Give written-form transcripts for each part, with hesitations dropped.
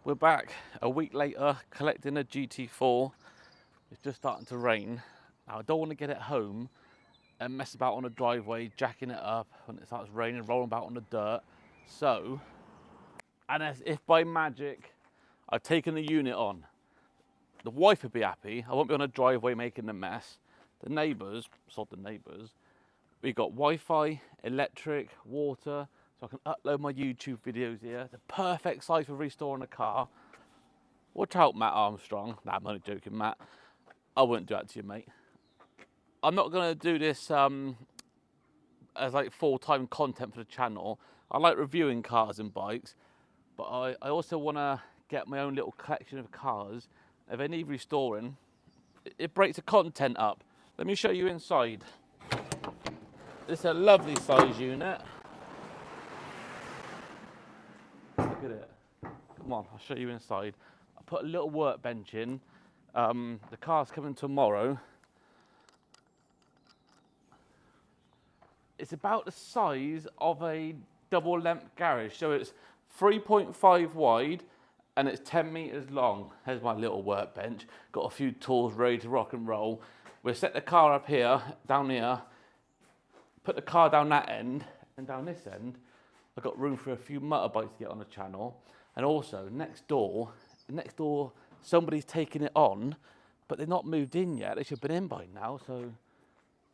We're back a week later collecting a GT4. It's just starting to rain. Now I don't want to get it home and mess about on the driveway, jacking it up when it starts raining, rolling about on the dirt. So, and as if by magic, I've taken the unit on. The wife would be happy. I won't be on a driveway making a mess. The neighbours, sod the neighbours, we got Wi-Fi, electric, water, so I can upload my YouTube videos here. The perfect size for restoring a car. Watch out, Matt Armstrong. Nah, I'm only joking, Matt. I wouldn't do that to you, mate. I'm not going to do this as like full-time content for the channel. I like reviewing cars and bikes, but I also want to get my own little collection of cars. If they need restoring, it breaks the content up. Let me show you inside. It's a lovely size unit. Look at it. Come on, I'll show you inside. I put a little workbench in. The car's coming tomorrow. It's about the size of a double length garage. So it's 3.5 wide and it's 10 meters long. Here's my little workbench. Got a few tools ready to rock and roll. We'll set the car up here, down here, put the car down that end, and down this end, I've got room for a few motorbikes to get on the channel. And also next door, somebody's taking it on, but they're not moved in yet. They should have been in by now, so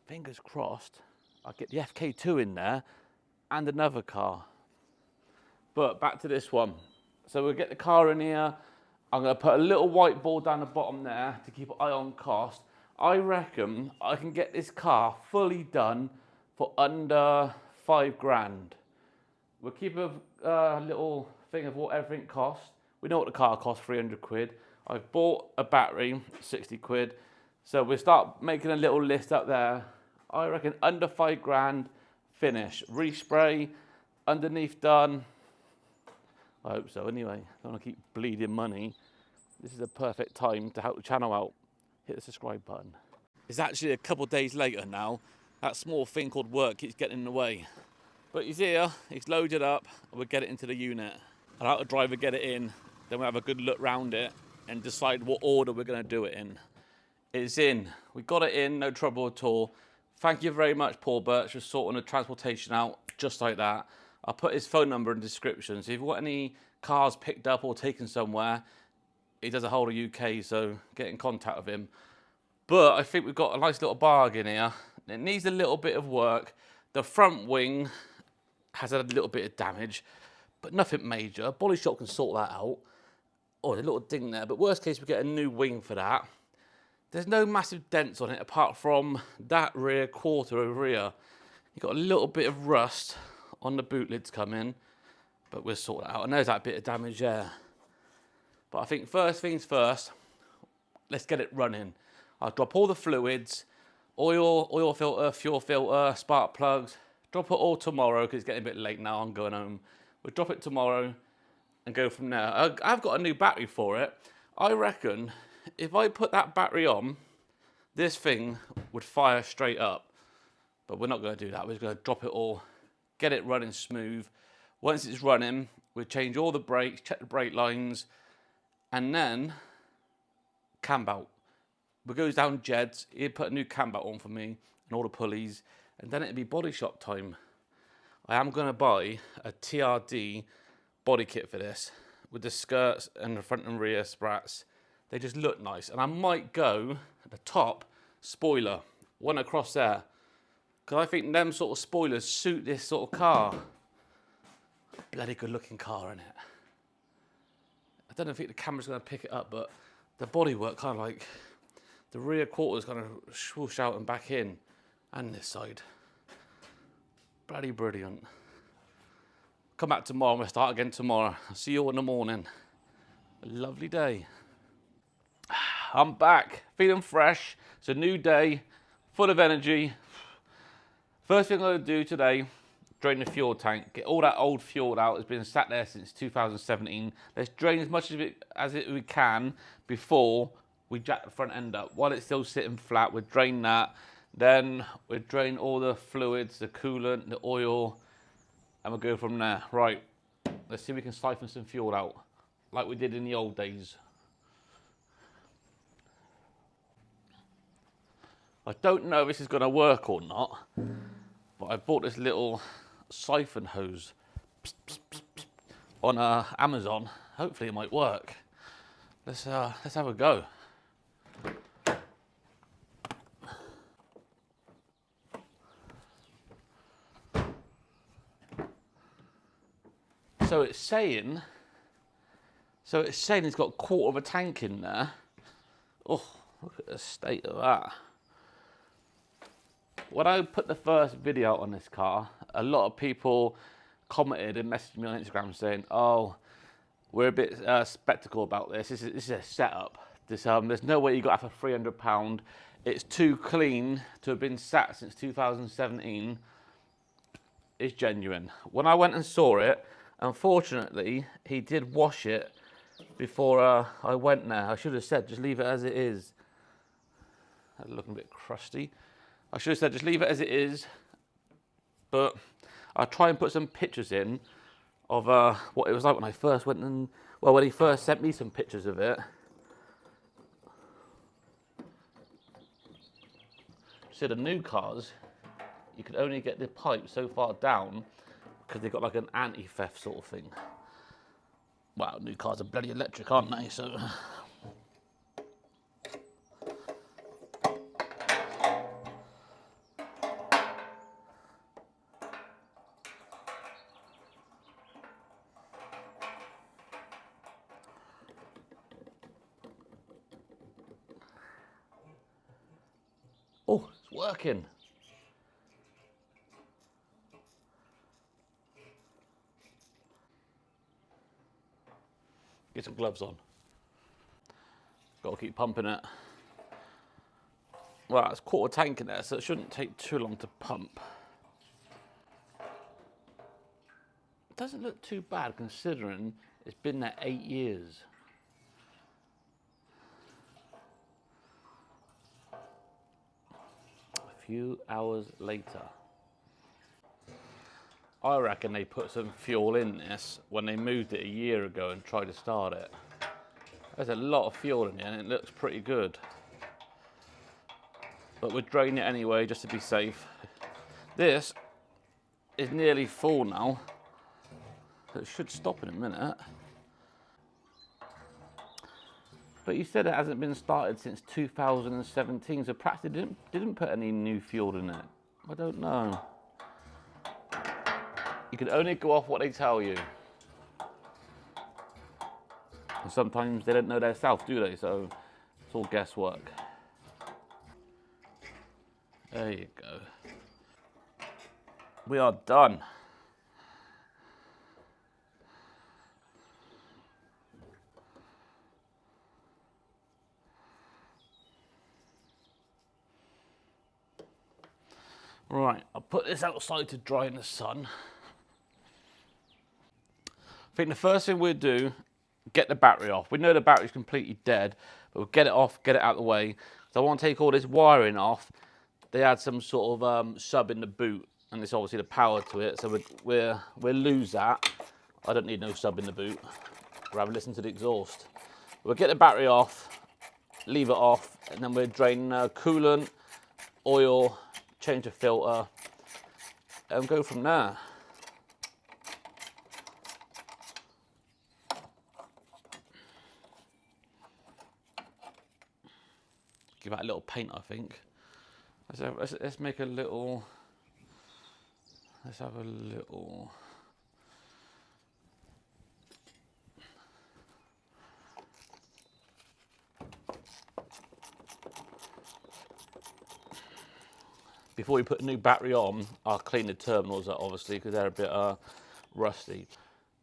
fingers crossed. I'll get the FK2 in there and another car. But back to this one. So we'll get the car in here. I'm going to put a little whiteboard down the bottom there to keep an eye on cost. I reckon I can get this car fully done for under 5 grand. We'll keep a little thing of what everything costs. We know what the car costs, 300 quid. I've bought a battery, 60 quid. So we'll start making a little list up there. I reckon under 5 grand, finish. Respray, underneath done. I hope so anyway. Don't want to keep bleeding money. This is a perfect time to help the channel out. Hit the subscribe button. It's actually a couple of days later now. That small thing called work keeps getting in the way. But he's here, he's loaded up, and we'll get it into the unit. I'll have the driver get it in, then we'll have a good look round it and decide what order we're going to do it in. It's in. We got it in, no trouble at all. Thank you very much, Paul Burch, for sorting the transportation out just like that. I'll put his phone number in the description. So if you've got any cars picked up or taken somewhere, he does a whole of UK, so get in contact with him. But I think we've got a nice little bargain here. It needs a little bit of work. The front wing has had a little bit of damage, but nothing major. Body shop can sort that out. Oh, there's a little ding there, but worst case we get a new wing for that. There's no massive dents on it apart from that rear quarter over here. You've got a little bit of rust on the boot lids coming, but we'll sort that out. And there's that bit of damage there. But I think first things first, let's get it running. I'll drop all the fluids, oil filter, fuel filter, spark plugs. Drop it all tomorrow because it's getting a bit late now. I'm going home. We'll drop it tomorrow and go from there. I've got a new battery for it. I reckon if I put that battery on, this thing would fire straight up. But we're not going to do that. We're just going to drop it all, get it running smooth. Once it's running, we'll change all the brakes, check the brake lines, and then cam belt. We goes down Jed's, he'd put a new cam belt on for me and all the pulleys, and then it'd be body shop time. I am going to buy a TRD body kit for this with the skirts and the front and rear sprats. They just look nice, and I might go at the top spoiler, one across there, because I think them sort of spoilers suit this sort of car. Bloody good looking car, isn't it? I don't think the camera's going to pick it up, but the bodywork kind of like, the rear quarter's kind of swoosh out and back in, and this side. Bloody brilliant. Come back tomorrow and we'll start again tomorrow. I'll see you all in the morning. A lovely day. I'm back, feeling fresh. It's a new day, full of energy. First thing I'm going to do today, drain the fuel tank. Get all that old fuel out. It's been sat there since 2017. Let's drain as much of it as we can before we jack the front end up. While it's still sitting flat, we'll drain that. Then we'll drain all the fluids, the coolant, the oil, and we'll go from there. Right, let's see if we can siphon some fuel out. like we did in the old days. I don't know if this is going to work or not, but I bought this little siphon hose on Amazon. Hopefully it might work. Let's have a go. So it's saying it's got a quarter of a tank in there. Oh, look at the state of that. When I put the first video out on this car, a lot of people commented and messaged me on Instagram saying, "Oh, we're a bit skeptical about this. This is a setup. There's no way you got it for £300. It's too clean to have been sat since 2017. It's genuine." When I went and saw it, unfortunately, he did wash it before I went there. I should have said, just leave it as it is. That's looking a bit crusty. I should have said, just leave it as it is. But I'll try and put some pictures in of what it was like when I first went and, well, when he first sent me some pictures of it. So the new cars, you could only get the pipe so far down because they've got like an anti-theft sort of thing. Wow, new cars are bloody electric, aren't they? So. Oh, it's working. Get some gloves on. Got to keep pumping it. Well, it's quarter tank in there, so it shouldn't take too long to pump. It doesn't look too bad considering it's been there 8 years. A few hours later. I reckon they put some fuel in this when they moved it a year ago and tried to start it. There's a lot of fuel in here and it looks pretty good. But we'll drain it anyway just to be safe. This is nearly full now. So it should stop in a minute. But you said it hasn't been started since 2017, so perhaps they didn't put any new fuel in it. I don't know. You can only go off what they tell you. And sometimes they don't know their self, do they? So it's all guesswork. There you go. We are done. Right, I'll put this outside to dry in the sun. I think the first thing we'll do, get the battery off. We know the battery's completely dead, but we'll get it off, get it out of the way. So I want to take all this wiring off. They had some sort of sub in the boot, and it's obviously the power to it, so we'll lose that. I don't need no sub in the boot. Rather listen to the exhaust. We'll get the battery off, leave it off, and then we'll drain coolant, oil, change the filter, and go from there. Give that a little paint, I think. Let's make a little. Let's have a little. Before we put a new battery on, I'll clean the terminals up, obviously, because they're a bit rusty.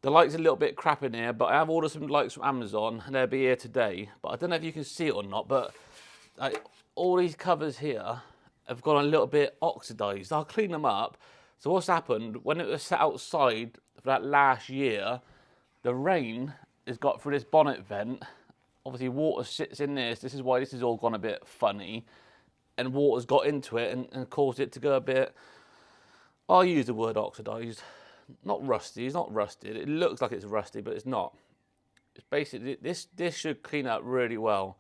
The light's a little bit crap in here, but I have ordered some lights from Amazon, and they'll be here today. But I don't know if you can see it or not, but all these covers here have gone a little bit oxidized. I'll clean them up. So what's happened, when it was set outside for that last year, the rain has got through this bonnet vent. Obviously water sits in this. This is why this has all gone a bit funny. And water's got into it and caused it to go a bit, I'll use the word oxidized. Not rusty, it's not rusted. It looks like it's rusty, but it's not. It's basically, this should clean up really well.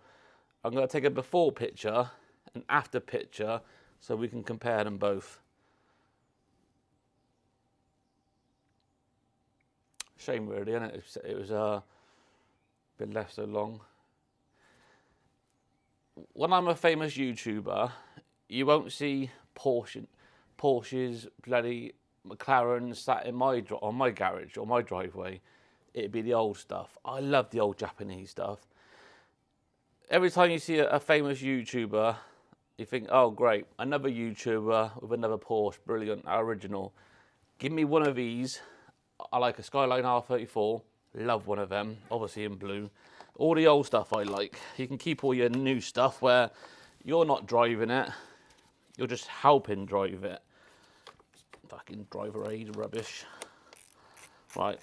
I'm going to take a before picture and after picture so we can compare them both. Shame really, isn't it? It was been left so long. When I'm a famous YouTuber, you won't see Porsches, bloody McLarens sat in my garage or my driveway. It'd be the old stuff. I love the old Japanese stuff. Every time you see a famous YouTuber, you think, oh great, another YouTuber with another Porsche, brilliant, original. Give me one of these. I like a Skyline R34, love one of them, obviously in blue. All the old stuff I like. You can keep all your new stuff where you're not driving it, you're just helping drive it. Fucking driver aid rubbish. Right,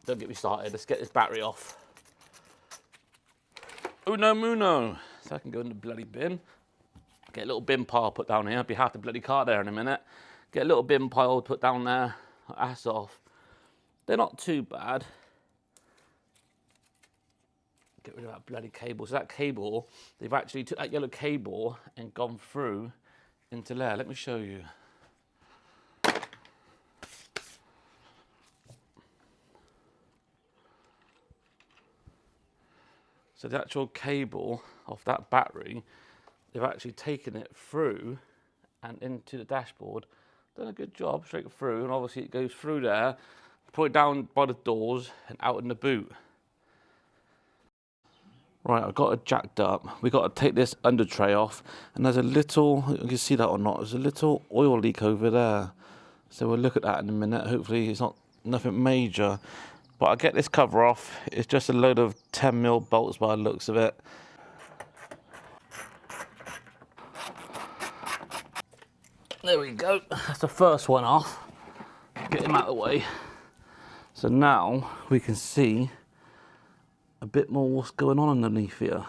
don't get me started, let's get this battery off. Uno muno. So I can go in the bloody bin. Get a little bin pile put down here. I'll be half the bloody car there in a minute. Get a little bin pile put down there. Ass off. They're not too bad. Get rid of that bloody cable. So that cable, they've actually took that yellow cable and gone through into there. Let me show you. So the actual cable off that battery, they've actually taken it through and into the dashboard. Done a good job, straight through, and obviously it goes through there, put it down by the doors and out in the boot. Right, I've got it jacked up. We've got to take this under tray off, and there's a little, you can see that or not, there's a little oil leak over there. So we'll look at that in a minute. Hopefully it's not nothing major. But I'll get this cover off. It's just a load of 10mm bolts by the looks of it. There we go. That's the first one off. Get him out of the way. So now we can see a bit more what's going on underneath here.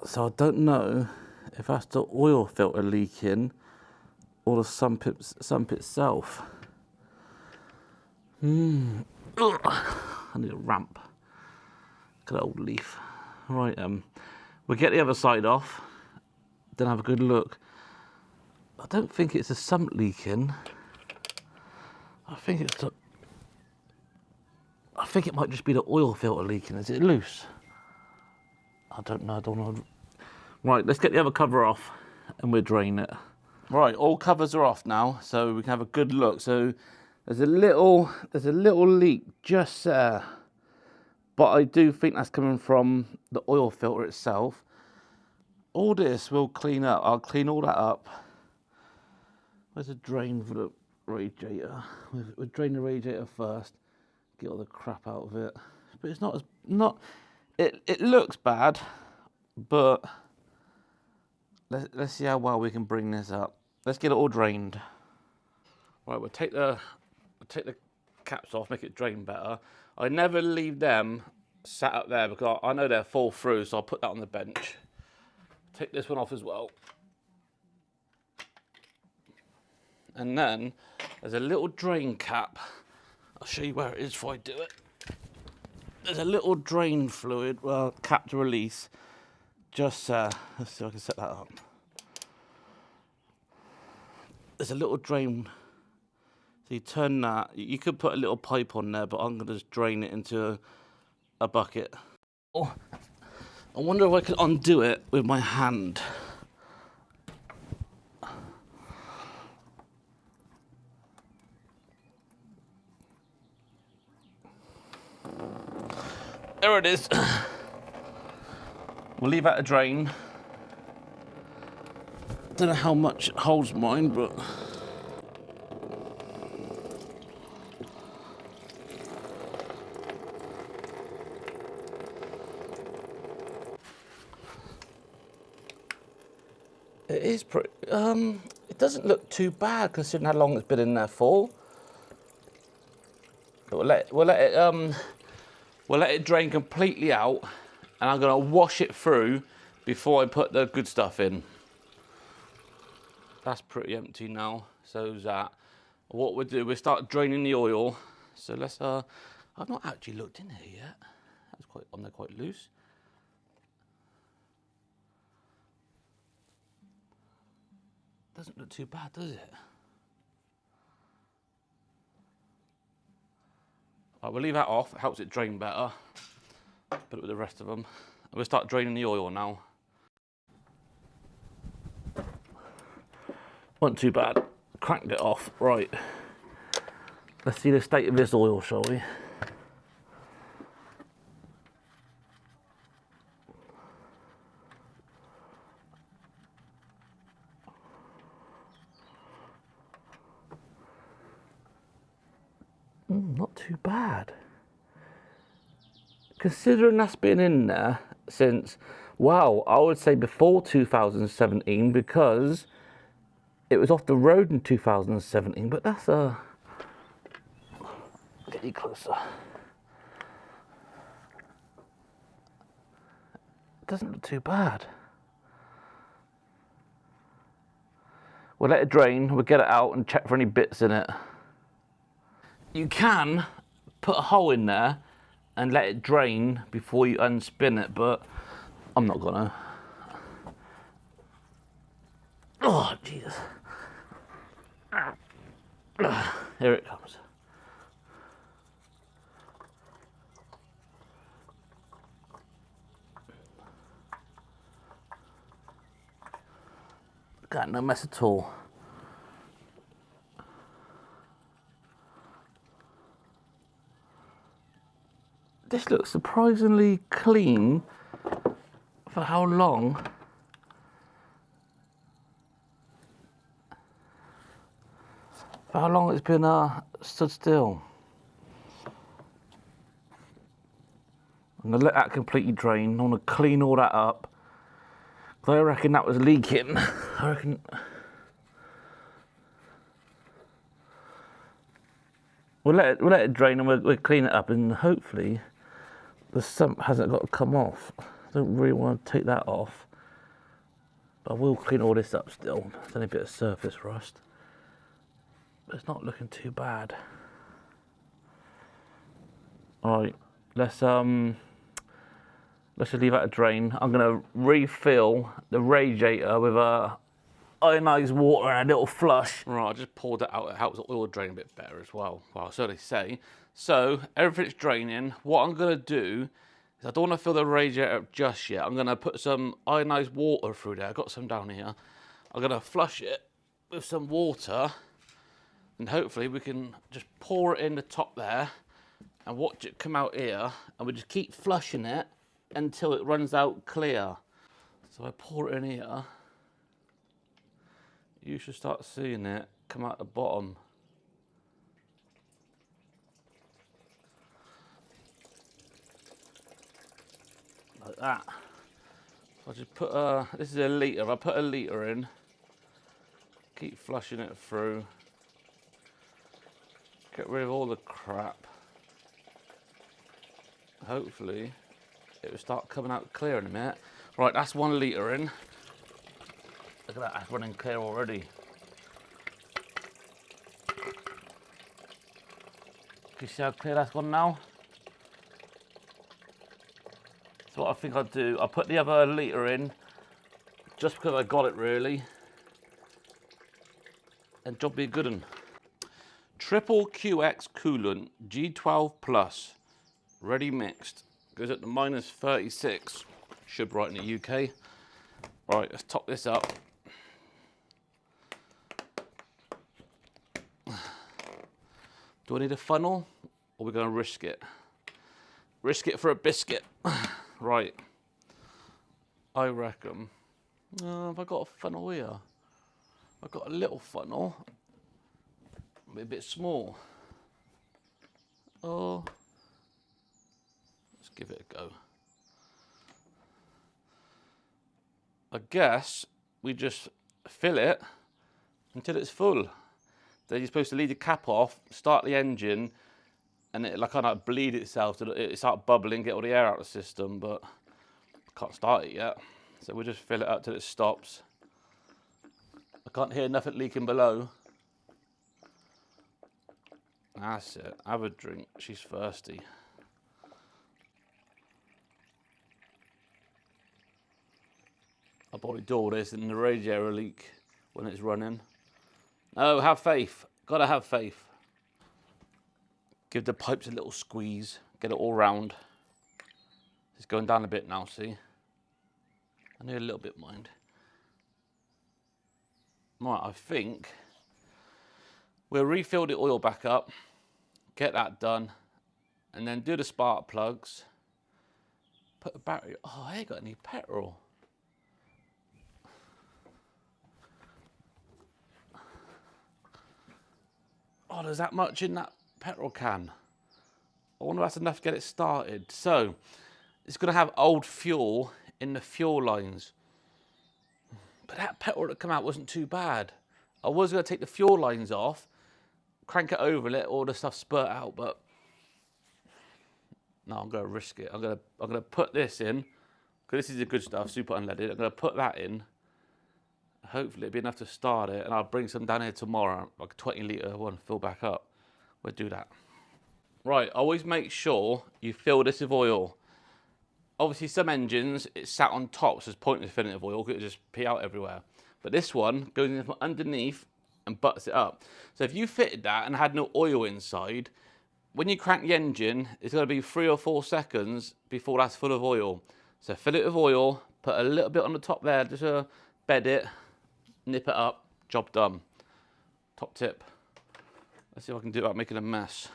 So I don't know if that's the oil filter leaking or the sump itself. I need a ramp. Good old leaf. Right, we'll get the other side off, then have a good look. I don't think it's a sump leaking. I think it might just be the oil filter leaking. Is it loose? I don't know. Right, let's get the other cover off and we'll drain it. Right, all covers are off now, so we can have a good look. So there's a little leak just there, but I do think that's coming from the oil filter itself. All this will clean up. I'll clean all that up. Where's a drain for the radiator? We'll drain the radiator first, get all the crap out of it. But it's it looks bad, but let's see how well we can bring this up. Let's get it all drained. Right, we'll take the caps off, make it drain better. I never leave them sat up there because I know they'll fall through, so I'll put that on the bench. Take this one off as well. And then there's a little drain cap. I'll show you where it is before I do it. There's a little drain fluid, cap to release, just let's see if I can set that up. There's a little drain. So you turn that, you could put a little pipe on there, but I'm going to just drain it into a bucket. Oh, I wonder if I can undo it with my hand. There it is. We'll leave that to drain. Don't know how much it holds mine, but it is pretty, it doesn't look too bad considering how long it's been in there for. But we'll let it drain completely out, and I'm gonna wash it through before I put the good stuff in. That's pretty empty now, so is that. What we'll do, we'll start draining the oil. So let's, I'll I've not actually looked in here yet. That's quite on there, quite loose. Doesn't look too bad, does it? Right, we'll leave that off. It helps it drain better. Put it with the rest of them. We'll start draining the oil now. Wasn't too bad. Cranked it off. Right. Let's see the state of this oil, shall we? Not too bad. Considering that's been in there since, wow, I would say before 2017, because it was off the road in 2017, but that's a... Get you closer. It doesn't look too bad. We'll let it drain, we'll get it out and check for any bits in it. You can put a hole in there and let it drain before you unspin it, but I'm not gonna. Oh, Jesus. Here it comes. Got no mess at all. This looks surprisingly clean for how long. For how long it's been stood still. I'm gonna let that completely drain. I want to clean all that up. I reckon that was leaking. I reckon. We'll let it drain and we'll clean it up, and hopefully the sump hasn't got to come off. I don't really want to take that off, but I will clean all this up still. There's only a bit of surface rust, but it's not looking too bad. All right, let's just leave that to drain. I'm gonna refill the radiator with ionised water and a little flush. Right, I just poured that out. It helps the oil drain a bit better as well. Well, so they say. So everything's draining. What I'm gonna do is, I don't want to fill the radiator up just yet. I'm gonna put some ionised water through there. I've got some down here. I'm gonna flush it with some water, and hopefully we can just pour it in the top there and watch it come out here, and we just keep flushing it until it runs out clear. So I pour it in here. You should start seeing it come out the bottom. Like that. So I just put this is a litre, I put a litre in. Keep flushing it through. Get rid of all the crap. Hopefully it will start coming out clear in a minute. Right, that's 1 litre in. Look at that, that's running clear already. Can you see how clear that's gone now? So what I think I'll do, I'll put the other litre in, just because I got it really. And job be a good one. Triple QX coolant, G12 plus, ready mixed. Goes up to -36, should right in the UK. Right, let's top this up. Do I need a funnel, or are we going to risk it? Risk it for a biscuit. Right. I reckon. Have I got a funnel here? I've got a little funnel. A bit small. Oh. Let's give it a go. I guess we just fill it until it's full. Then you're supposed to leave the cap off, start the engine, and it like kind of bleed itself, so it start bubbling, get all the air out of the system, but I can't start it yet. So we'll just fill it up till it stops. I can't hear nothing leaking below. That's it. Have a drink. She's thirsty. I'll probably do all this in the radiator leak when it's running. Oh, have faith. Gotta have faith. Give the pipes a little squeeze. Get it all round. It's going down a bit now, see? I need a little bit, mind. Right, I think we'll refill the oil back up, get that done, and then do the spark plugs. Put a battery. Oh, I ain't got any petrol. Oh, there's that much in that petrol can. I wonder if that's enough to get it started. So, it's going to have old fuel in the fuel lines. But that petrol that come out wasn't too bad. I was going to take the fuel lines off, crank it over, let all the stuff spurt out, but no, I'm going to risk it. I'm going to put this in, because this is the good stuff, super unleaded. I'm going to put that in. Hopefully it'll be enough to start it, and I'll bring some down here tomorrow, like a 20 litre one, fill back up. We'll do that. Right, always make sure you fill this with oil. Obviously some engines, it's sat on top, so it's pointless filling it with oil, because it'll just pee out everywhere. But this one goes in from underneath and butts it up. So if you fitted that and had no oil inside, when you crank the engine, it's going to be 3 or 4 seconds before that's full of oil. So fill it with oil, put a little bit on the top there, just to bed it, nip it up, job done. Top tip. Let's see if I can do it without making a mess.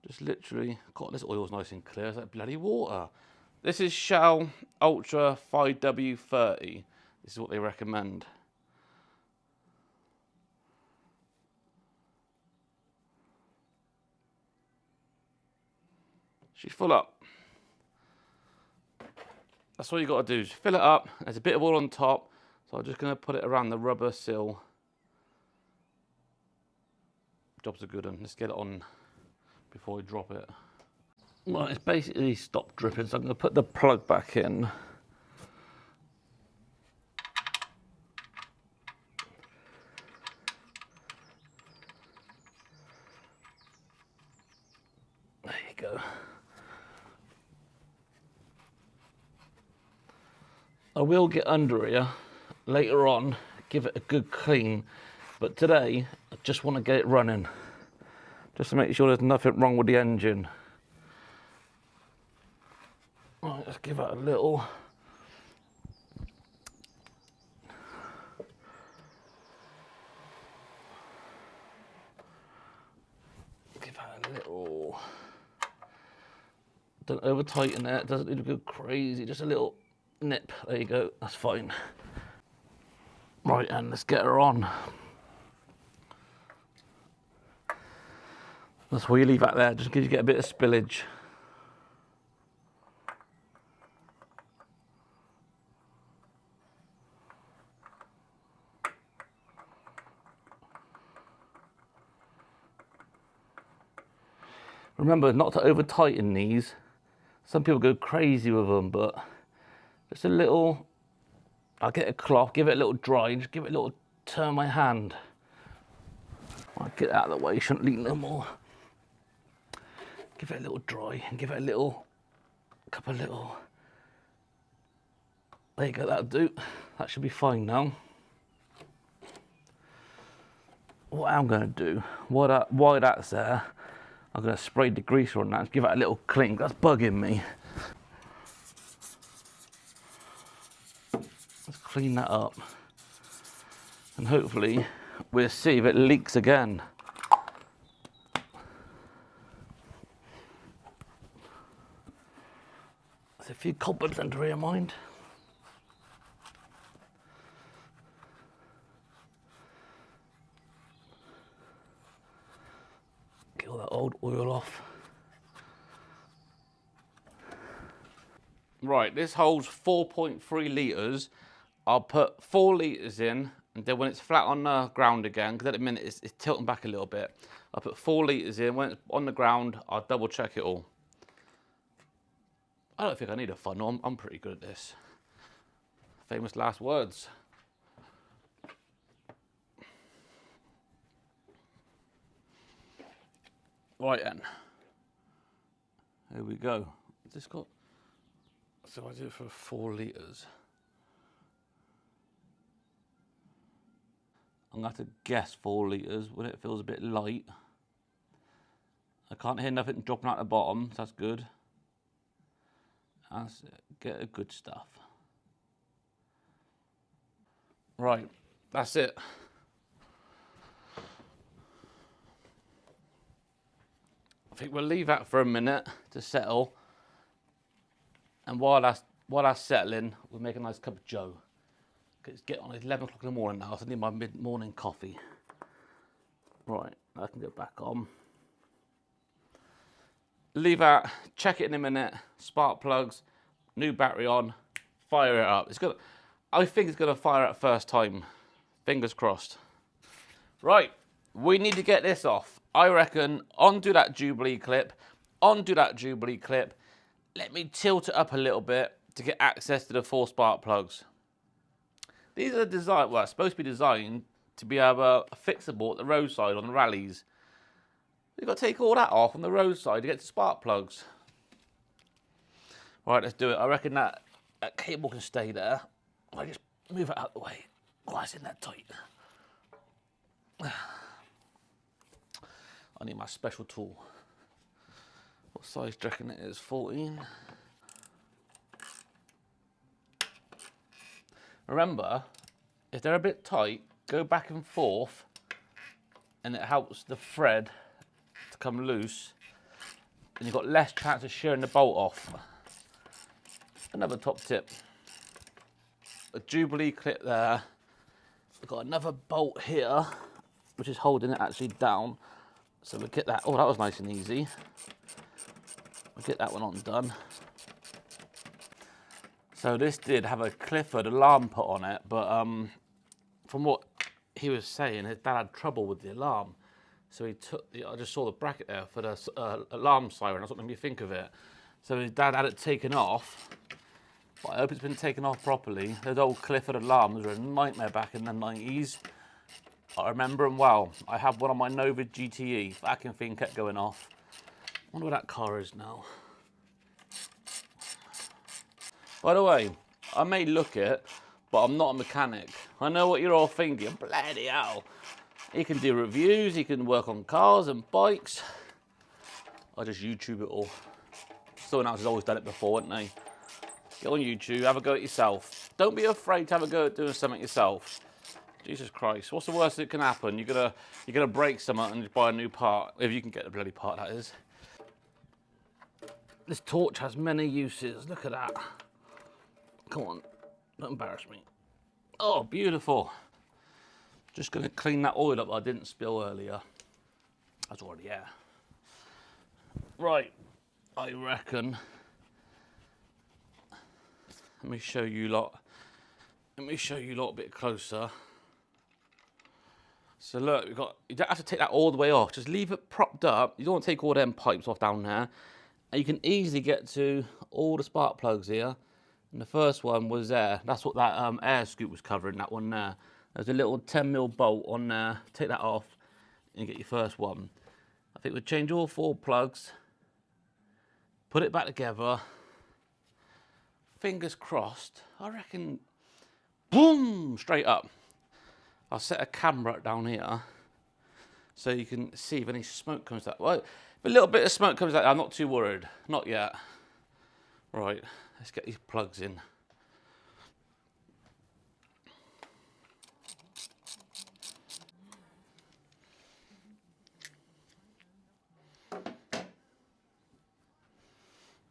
Just literally, God, this oil's nice and clear. It's like bloody water. This is Shell Ultra 5W30. This is what they recommend. She's full up. That's all you got to do. Is fill it up. There's a bit of oil on top, so I'm just going to put it around the rubber sill. Job's a good one. Let's get it on before we drop it. Well, it's basically stopped dripping, so I'm going to put the plug back in. There you go. I will get under here later on, give it a good clean, but today I just want to get it running, just to make sure there's nothing wrong with the engine. Right, let's give that a little. Give that a little. Don't over tighten it, doesn't need to go crazy, just a little nip. There you go, that's fine. Right, and let's get her on. That's why you leave that there, just in case you get a bit of spillage. Remember not to over tighten these. Some people go crazy with them, but just a little. I'll get a cloth, give it a little dry, just give it a little turn my hand. I'll get it out of the way, shouldn't leak no more. Give it a little dry and give it a little, couple of little. There you go, that'll do. That should be fine now. What I'm gonna do, while that's there, I'm gonna spray degreaser on that and give it a little clean. That's bugging me. Let's clean that up. And hopefully we'll see if it leaks again. There's a few cobwebs under here, mind. Get all that old oil off. Right, this holds 4.3 litres. I'll put 4 litres in, and then when it's flat on the ground again, because at the minute it's tilting back a little bit, I'll put 4 litres in. When it's on the ground, I'll double check it all. I don't think I need a funnel. I'm pretty good at this. Famous last words. Right then. Here we go. This got, so I do it for 4 litres. I'm going to have to guess 4 litres when it feels a bit light. I can't hear nothing dropping out the bottom, so that's good. That's it. Get the good stuff. Right, that's it. I think we'll leave that for a minute to settle. And while that's settling, we'll make a nice cup of joe. It's getting on, it's 11 o'clock in the morning now, so I need my mid-morning coffee. Right, I can go back on. Leave that, check it in a minute, spark plugs, new battery on, fire it up. I think it's gonna fire up first time, fingers crossed. Right, we need to get this off. I reckon, undo that Jubilee clip, let me tilt it up a little bit to get access to the 4 spark plugs. These are designed, well, supposed to be designed to be fixable at the roadside on the rallies. You've got to take all that off on the roadside to get to spark plugs. Right, let's do it. I reckon that cable can stay there. I just move it out of the way. Oh, it's in there tight. I need my special tool. What size do you reckon it is? 14? Remember, if they're a bit tight, go back and forth, and it helps the thread to come loose, and you've got less chance of shearing the bolt off. Another top tip. A Jubilee clip there. We've got another bolt here, which is holding it actually down. So we'll get that, oh, that was nice and easy. We'll get that one undone. So this did have a Clifford alarm put on it, but from what he was saying, his dad had trouble with the alarm. So he took I just saw the bracket there for the alarm siren, that's what made me think of it. So his dad had it taken off, but I hope it's been taken off properly. Those old Clifford alarms were a nightmare back in the 90s. I remember them well. I had one on my Nova GTE, vacuum thing kept going off. I wonder where that car is now. By the way, I may look it, but I'm not a mechanic. I know what you're all thinking, bloody hell. He can do reviews, he can work on cars and bikes. I just YouTube it all. Someone else has always done it before, haven't they? Get on YouTube, have a go at yourself. Don't be afraid to have a go at doing something yourself. Jesus Christ, what's the worst that can happen? You're gonna break something and just buy a new part, if you can get the bloody part, that is. This torch has many uses, look at that. Come on, don't embarrass me. Oh, beautiful. Just gonna clean that oil up I didn't spill earlier. That's already there. Right, I reckon. Let me show you lot a bit closer. So look, you don't have to take that all the way off. Just leave it propped up. You don't want to take all them pipes off down there. And you can easily get to all the spark plugs here. And the first one was there. That's what that air scoop was covering, that one there. There's a little 10mm bolt on there. Take that off and get your first one. I think we'll change all 4 plugs. Put it back together. Fingers crossed. I reckon, boom, straight up. I'll set a camera down here so you can see if any smoke comes out. Well, if a little bit of smoke comes out, I'm not too worried. Not yet. Right, let's get these plugs in.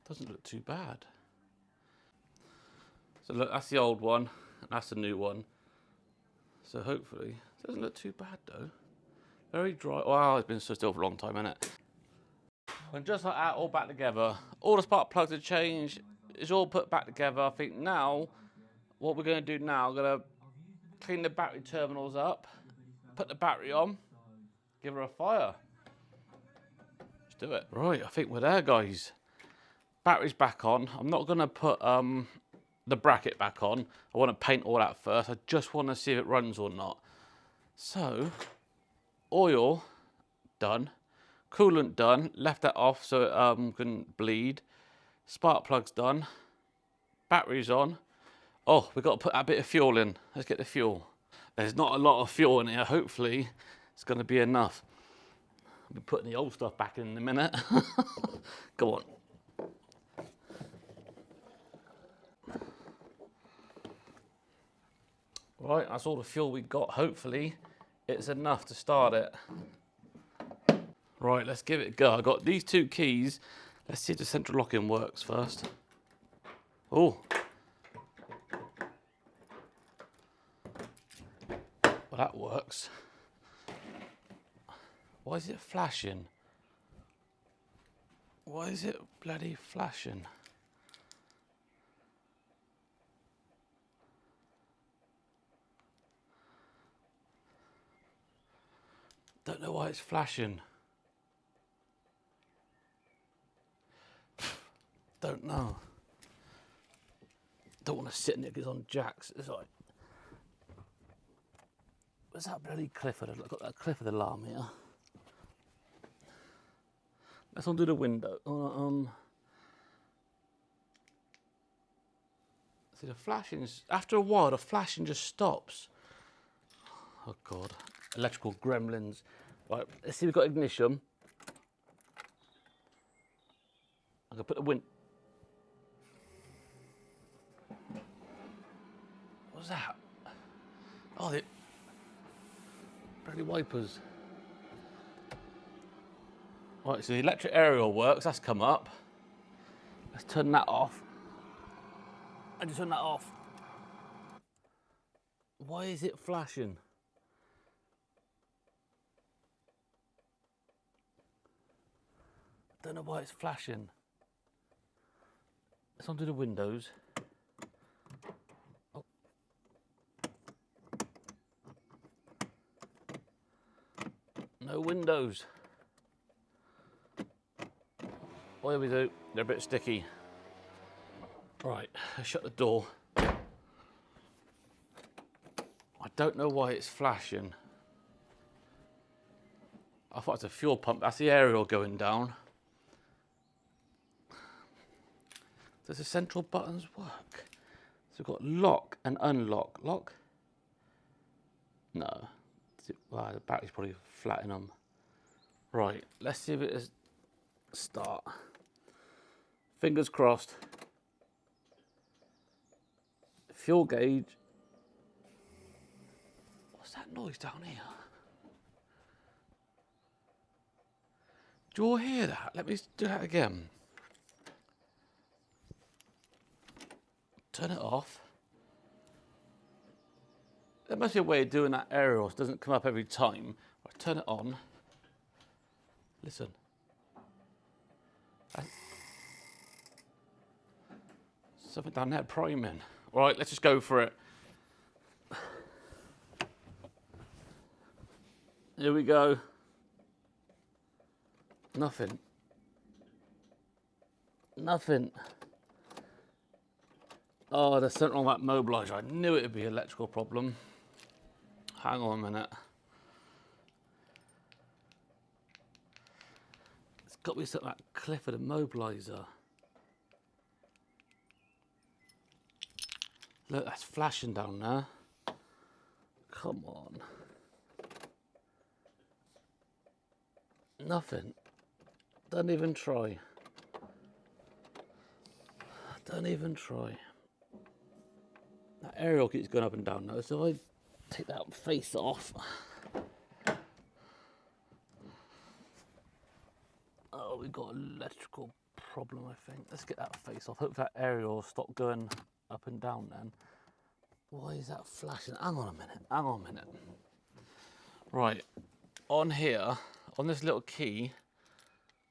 Doesn't look too bad. So look, that's the old one, and that's the new one. So hopefully, it doesn't look too bad though. Very dry. Wow, it's been so still for a long time, hasn't it? And just like that, all back together. All the spark plugs are changed. It's all put back together. I think now, what we're going to do now, I'm going to clean the battery terminals up, put the battery on, give her a fire. Let's do it. Right, I think we're there, guys. Battery's back on. I'm not going to put the bracket back on. I want to paint all that first. I just want to see if it runs or not. So, oil done. Coolant done. Left that off so it couldn't bleed. Spark plug's done. Battery's on. Oh, we've got to put that bit of fuel in. Let's get the fuel. There's not a lot of fuel in here. Hopefully, it's going to be enough. I'll be putting the old stuff back in a minute. Go on. Right, that's all the fuel we got. Hopefully, it's enough to start it. Right, let's give it a go. I've got these 2 keys. Let's see if the central lock-in works first. Oh. Well, that works. Why is it flashing? Why is it bloody flashing? Don't know why it's flashing. Don't know. Don't want to sit in it because it's on jacks. It's like, where's that bloody Clifford? I've got that Clifford alarm here. Let's undo the window. See, the flashing, after a while, the flashing just stops. Oh God, electrical gremlins. Right, let's see, we've got ignition. I can put the What's that? Oh, the bloody wipers. Right, so the electric aerial works, that's come up. Let's turn that off. I just turn that off. Why is it flashing? Don't know why it's flashing. Let's undo the windows. Oh. No windows. Oh, here we do. They're a bit sticky. Right, let's shut the door. I don't know why it's flashing. I thought it's a fuel pump. That's the aerial going down. Does the central buttons work? So we've got lock and unlock. Lock? No. Wow, the battery's probably flat in them. Right, let's see if it is start. Fingers crossed. Fuel gauge. What's that noise down here? Do you all hear that? Let me do that again. Turn it off. There must be a way of doing that aerial so it doesn't come up every time. Right, turn it on. Listen. Something down there priming. All right, let's just go for it. Here we go. Nothing. Nothing. Oh, there's something wrong with that mobiliser. I knew it would be an electrical problem. Hang on a minute. It's got to be something like Clifford immobiliser. Look, that's flashing down there. Come on. Nothing. Don't even try. Don't even try. That aerial keeps going up and down now, so I take that face off. Oh, we've got an electrical problem, I think. Let's get that face off. Hope that aerial will stop going up and down then. Why is that flashing? Hang on a minute. Hang on a minute. Right. On here, on this little key,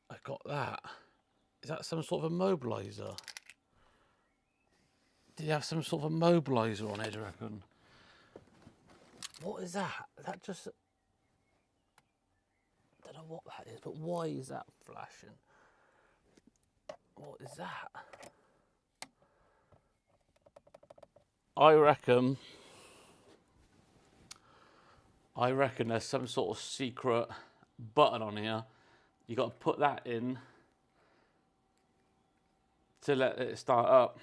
I've got that. Is that some sort of immobiliser? Did you have some sort of immobiliser on it, do you reckon? What is that? Is that just... I don't know what that is, but why is that flashing? What is that? I reckon there's some sort of secret button on here. You got to put that in to let it start up.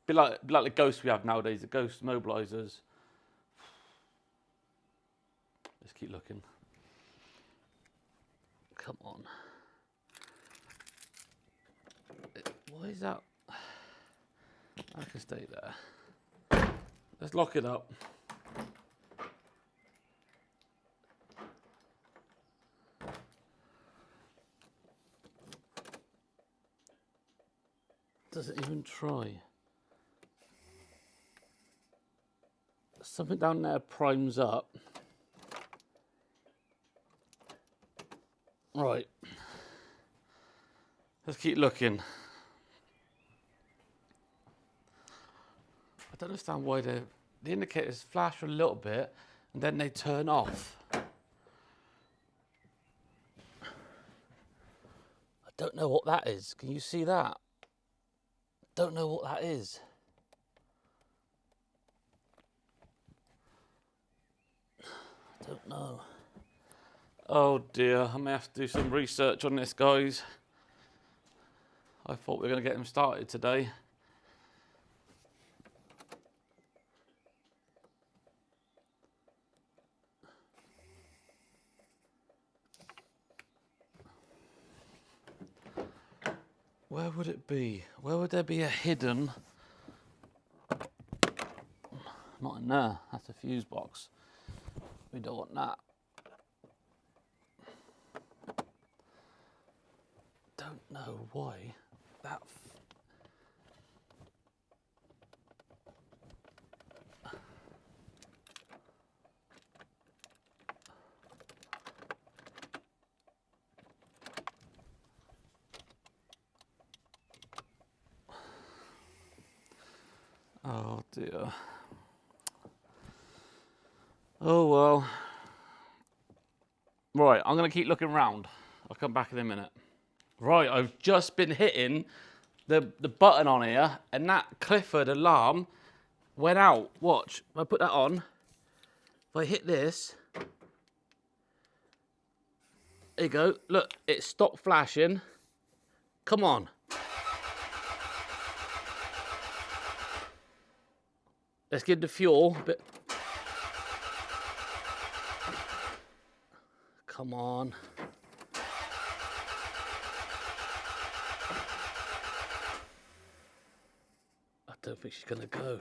Be like the ghosts we have nowadays, the ghost mobilizers. Let's keep looking. Come on. Why is that? I can stay there. Let's lock it up. Doesn't even try. Something down there primes up. Right. Let's keep looking. I don't understand why the indicators flash for a little bit and then they turn off. I don't know what that is. Can you see that? Don't know what that is. I don't know. Oh dear, I may have to do some research on this, guys. I thought we were going to get him started today. Where would it be? Where would there be a hidden? Not in there, that's a fuse box. We don't want that. Don't know why that. Oh dear. Oh well. Right, I'm going to keep looking round. I'll come back in a minute. Right, I've just been hitting the button on here and that Clifford alarm went out. Watch, if I put that on, if I hit this, there you go. Look, it stopped flashing. Come on. Let's give the fuel a bit. Come on. I don't think she's gonna go.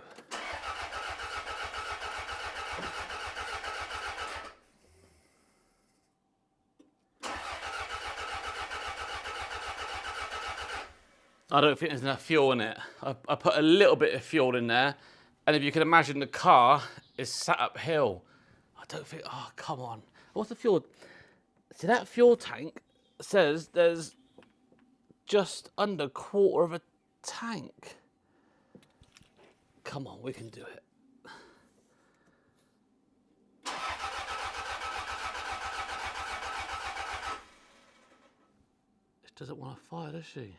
I don't think there's enough fuel in it. I put a little bit of fuel in there, and if you can imagine, the car is sat uphill. I don't think, oh, come on. What's the fuel? See, that fuel tank says there's just under a quarter of a tank. Come on, we can do it. She doesn't want to fire, does she?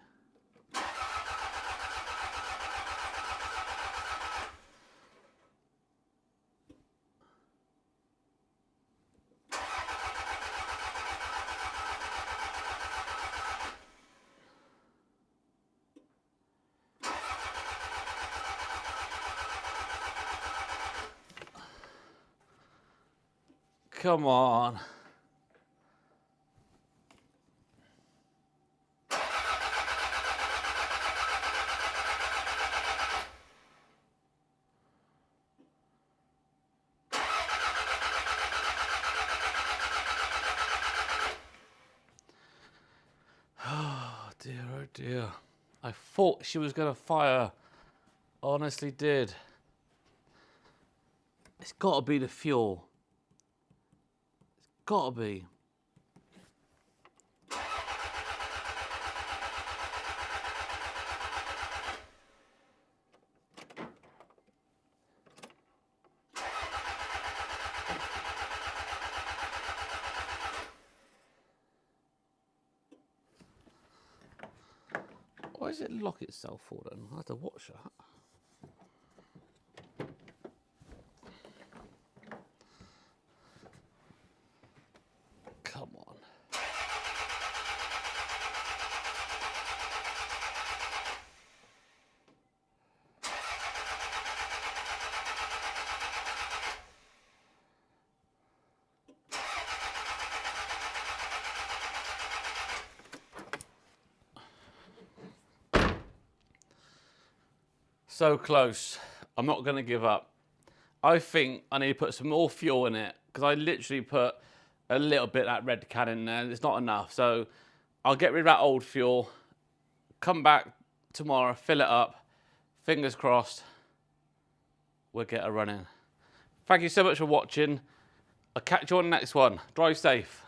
Come on. Oh dear. I thought she was going to fire. Honestly did. It's got to be the fuel. It's got to be. Why does it lock itself for then? I have to watch that. Come on. So close. I'm not going to give up. I think I need to put some more fuel in it because I literally put a little bit of that red can in there and it's not enough. So I'll get rid of that old fuel, come back tomorrow, fill it up. Fingers crossed, we'll get her running. Thank you so much for watching. I'll catch you on the next one. Drive safe.